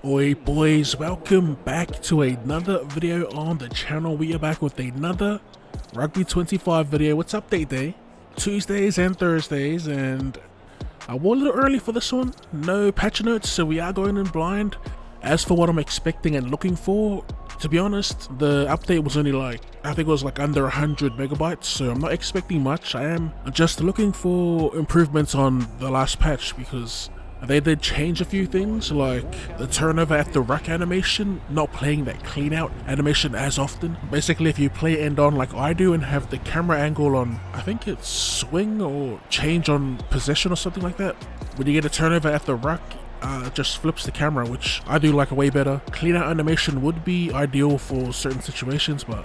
Oi boys, welcome back to another video on the channel. We are back with another Rugby 25 video. It's update day, Tuesdays and Thursdays, and I was a little early for this one. No patch notes, so we are going in blind. As for what I'm expecting and looking for, to be honest, the update was only like, I think it was like under 100 megabytes, so I'm not expecting much. I am just looking for improvements on the last patch because they did change a few things, like the turnover at the ruck animation, not playing that clean out animation as often. Basically, if you play end on like I do and have the camera angle on, I think it's swing or change on possession or something like that, when you get a turnover at the ruck, it just flips the camera, which I do like way better. Clean out animation would be ideal for certain situations, but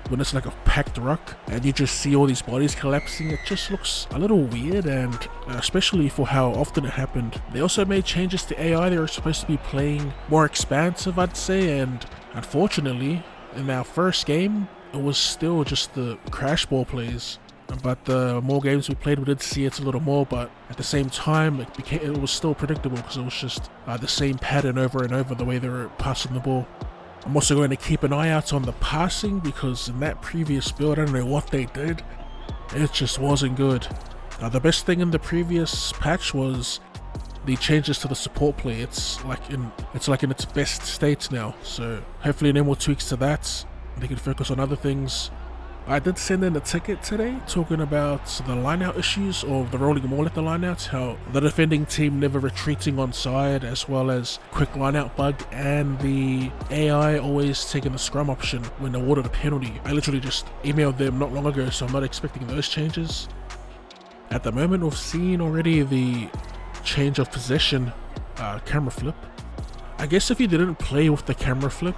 when it's like a packed ruck and you just see all these bodies collapsing, it just looks a little weird, and especially for how often it happened. They also made changes to AI. They were supposed to be playing more expansive, I'd say, and unfortunately in our first game it was still just the crash ball plays. But the more games we played, we did see it a little more, but at the same time it was still predictable because it was just the same pattern over and over, the way they were passing the ball. I'm also going to keep an eye out on the passing because in that previous build, I don't know what they did, it just wasn't good. The best thing in the previous patch was the changes to the support play. It's like in its best state now, so hopefully no more tweaks to that. They can focus on other things. I did send in a ticket today talking about the lineout issues, or the rolling maul at the lineout, how the defending team never retreating on side, as well as quick lineout bug, and the AI always taking the scrum option when awarded a penalty. I literally just emailed them not long ago, so I'm not expecting those changes. At the moment, we've seen already the change of possession camera flip. I guess if you didn't play with the camera flip,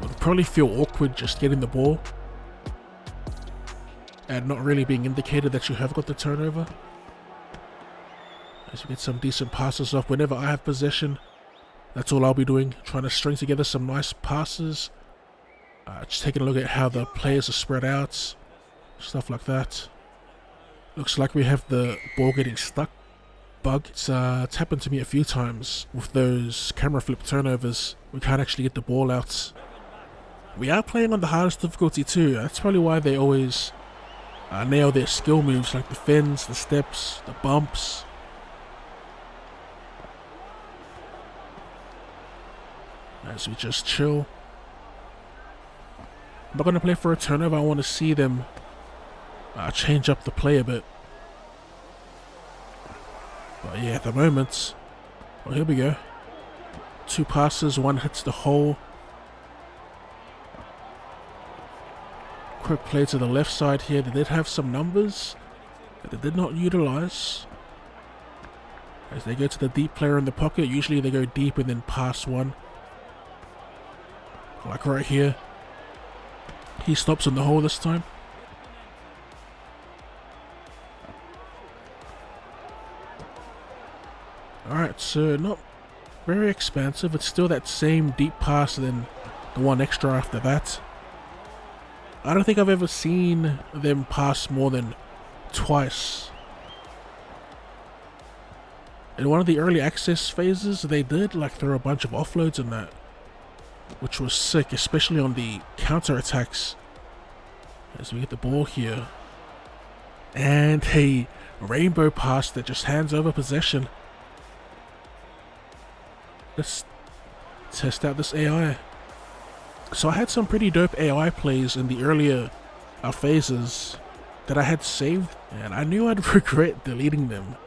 it would probably feel awkward just getting the ball and not really being indicated that you have got the turnover. As you get some decent passes off whenever I have possession, that's all I'll be doing, trying to string together some nice passes. Just taking a look at how the players are spread out, stuff like that. Looks like we have the ball getting stuck bug. It's happened to me a few times with those camera flip turnovers. We can't actually get the ball out. We are playing on the hardest difficulty too. That's probably why they always nail their skill moves, like the fins, the steps, the bumps. As we just chill. I'm not going to play for a turnover. I want to see them change up the play a bit. But yeah, at the moment, well, here we go. 2 passes, 1 hits the hole. Quick play to the left side here. They did have some numbers that they did not utilize. As they go to the deep player in the pocket, usually they go deep and then pass one. Like right here. He stops in the hole this time. Alright, so not very expansive. It's still that same deep pass and then the one extra after that. I don't think I've ever seen them pass more than twice. In one of the early access phases, they did like throw a bunch of offloads in that, which was sick, especially on the counter attacks. As we get the ball here, and a rainbow pass that just hands over possession. Let's test out this AI. So I had some pretty dope AI plays in the earlier phases that I had saved, and I knew I'd regret deleting them.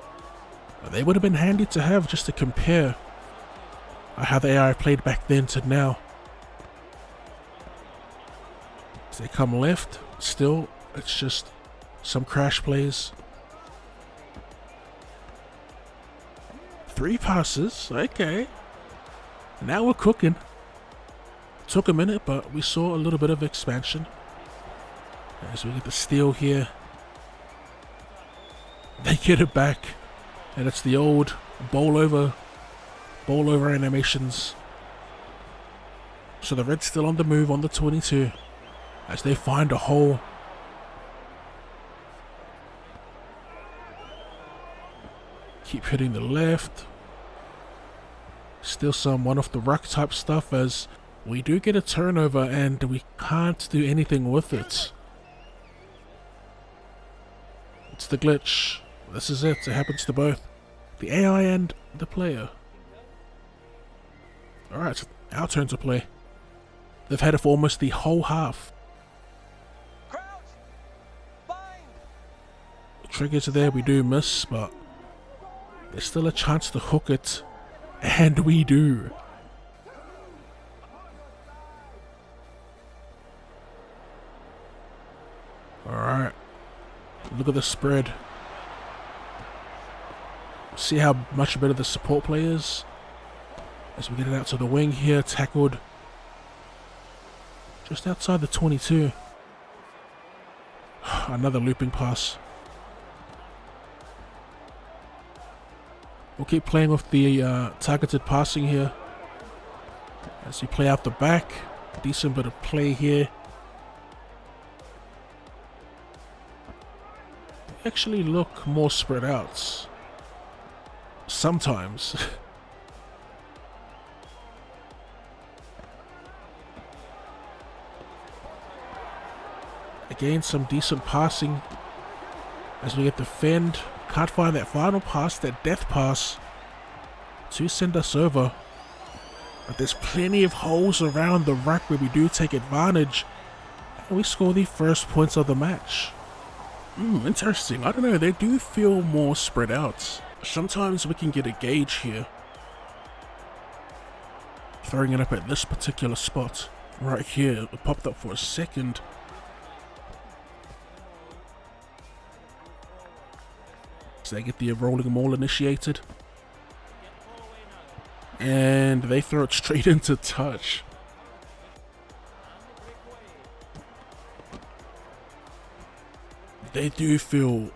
They would have been handy to have just to compare how the AI played back then to now. As they come left, still, it's just some crash plays. 3 passes, okay. Now we're cooking. Took a minute, but we saw a little bit of expansion. As we get the steal here. They get it back. And it's the old bowl over animations. So the Red's still on the move on the 22. As they find a hole. Keep hitting the left. Still some one off the ruck type stuff, as we do get a turnover and we can't do anything with it. It's the glitch. This is it. It happens to both the AI and the player. Alright, our turn to play. They've had it for almost the whole half. The triggers are there, we do miss, but there's still a chance to hook it. And we do. Alright. Look at the spread. See how much better the support play is? As we get it out to the wing here, tackled just outside the 22. Another looping pass. We'll keep playing with the targeted passing here. As we play out the back. Decent bit of play here. They actually look more spread out. Sometimes. Again, some decent passing as we get the fend. Can't find that final pass, that death pass to send us over. But there's plenty of holes around the ruck where we do take advantage. And we score the first points of the match. Interesting. I don't know, they do feel more spread out. Sometimes we can get a gauge here. Throwing it up at this particular spot. Right here. It popped up for a second. So they get the rolling maul initiated. And they throw it straight into touch. They do feel,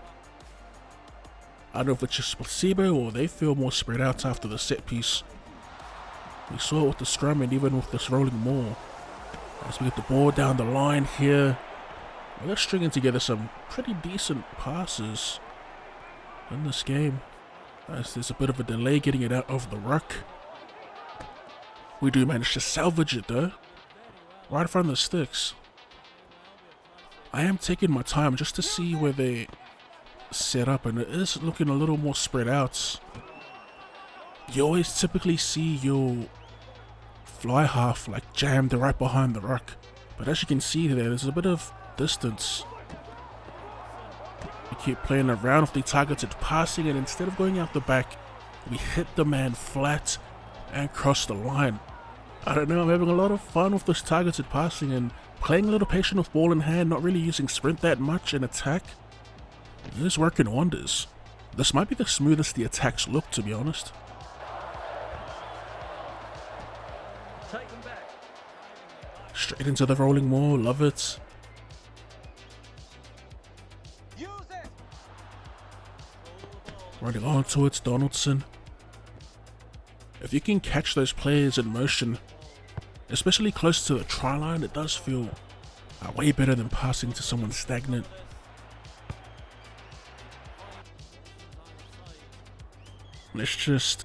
I don't know if it's just placebo or they feel more spread out after the set piece. We saw it with the scrum and even with this rolling maul. As we get the ball down the line here. We're stringing together some pretty decent passes in this game, as there's a bit of a delay getting it out of the ruck. We do manage to salvage it though, right in front of the sticks. I am taking my time just to see where they set up, and it is looking a little more spread out. You always typically see your fly half like jammed right behind the ruck, but as you can see there's a bit of distance. We keep playing around with the targeted passing, and instead of going out the back, we hit the man flat and cross the line. I don't know, I'm having a lot of fun with this targeted passing and playing a little patient with ball in hand, not really using sprint that much in attack. It is working wonders. This might be the smoothest the attacks look, to be honest. Straight into the rolling maul, love it. Running on towards Donaldson. If you can catch those players in motion, especially close to the try line, it does feel way better than passing to someone stagnant. Let's just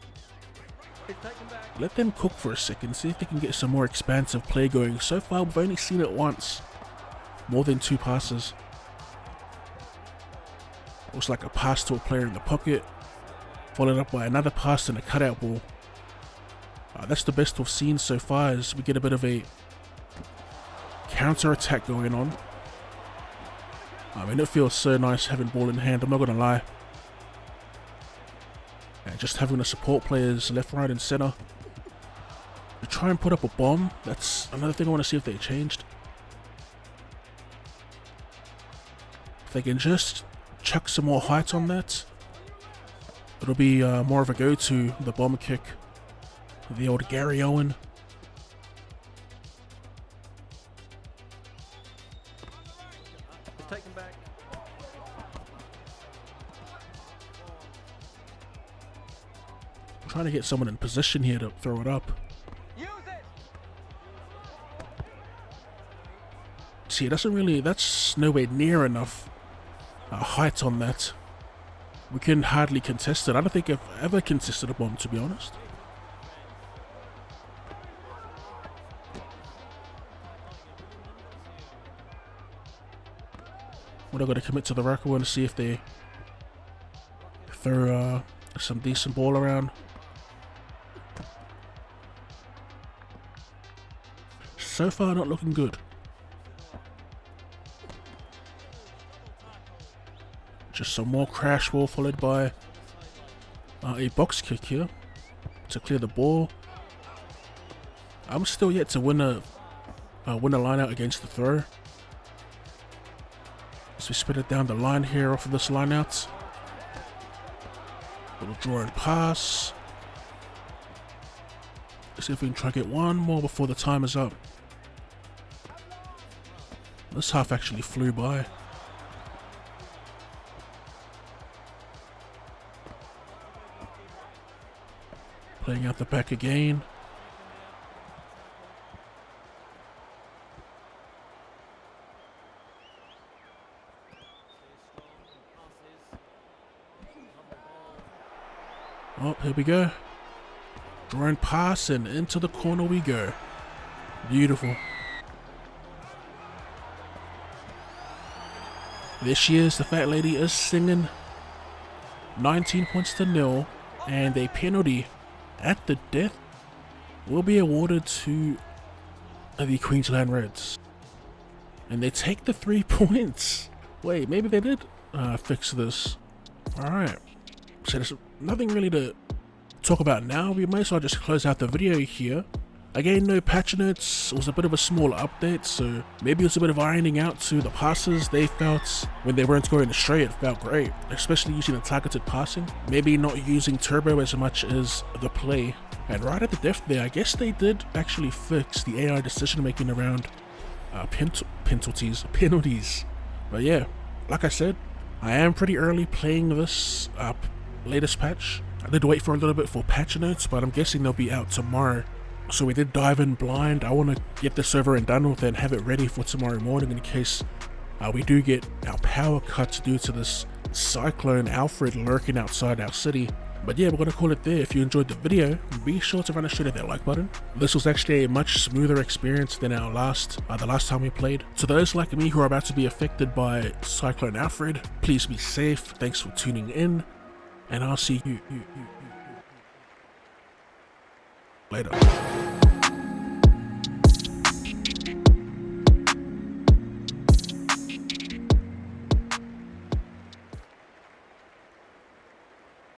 let them cook for a second, see if they can get some more expansive play going. So far we've only seen it once, more than 2 passes. Looks like a pass to a player in the pocket, followed up by another pass and a cutout ball. That's the best we've seen so far, as we get a bit of a counter attack going on. I mean, it feels so nice having ball in hand, I'm not gonna lie. And just having the support players left, right and center to try and put up a bomb. That's another thing I want to see if they changed. If they can just chuck some more height on that, it'll be more of a go-to, the bomb kick. The old Gary Owen. I'm trying to get someone in position here to throw it up. See, it doesn't really, that's nowhere near enough height on that. We can hardly contest it. I don't think I've ever contested a bomb, to be honest. We're not going to commit to the ruck. We want to see if they throw some decent ball around. So far, not looking good. Just some more crash ball followed by a box kick here to clear the ball. I'm still yet to win a line out against the throw. As we spin it down the line here off of this line out. Little draw and pass. Let's see if we can try to get one more before the time is up. This half actually flew by. Playing out the back again. Oh, here we go. Drone pass and into the corner we go. Beautiful. There she is, the fat lady is singing. 19 points to 0, and a penalty at the death will be awarded to the Queensland Reds. And they take the 3 points. Wait, maybe they did fix this. Alright. So there's nothing really to talk about now. We might as well just close out the video here. Again, no patch notes. It was a bit of a small update, so maybe it was a bit of ironing out to the passes. They felt when they weren't going astray, it felt great, especially using the targeted passing. Maybe not using turbo as much as the play. And right at the depth there, I guess they did actually fix the AI decision making around penalties. But yeah, like I said, I am pretty early playing this latest patch. I did wait for a little bit for patch notes, but I'm guessing they'll be out tomorrow. So we did dive in blind. I want to get this over and done with and have it ready for tomorrow morning in case we do get our power cuts due to this cyclone Alfred lurking outside our city. But yeah, we're going to call it there. If you enjoyed the video, be sure to run straight at that like button. This was actually a much smoother experience than our the last time we played. So those like me who are about to be affected by Cyclone Alfred, please be safe. Thanks for tuning in, and I'll see you later.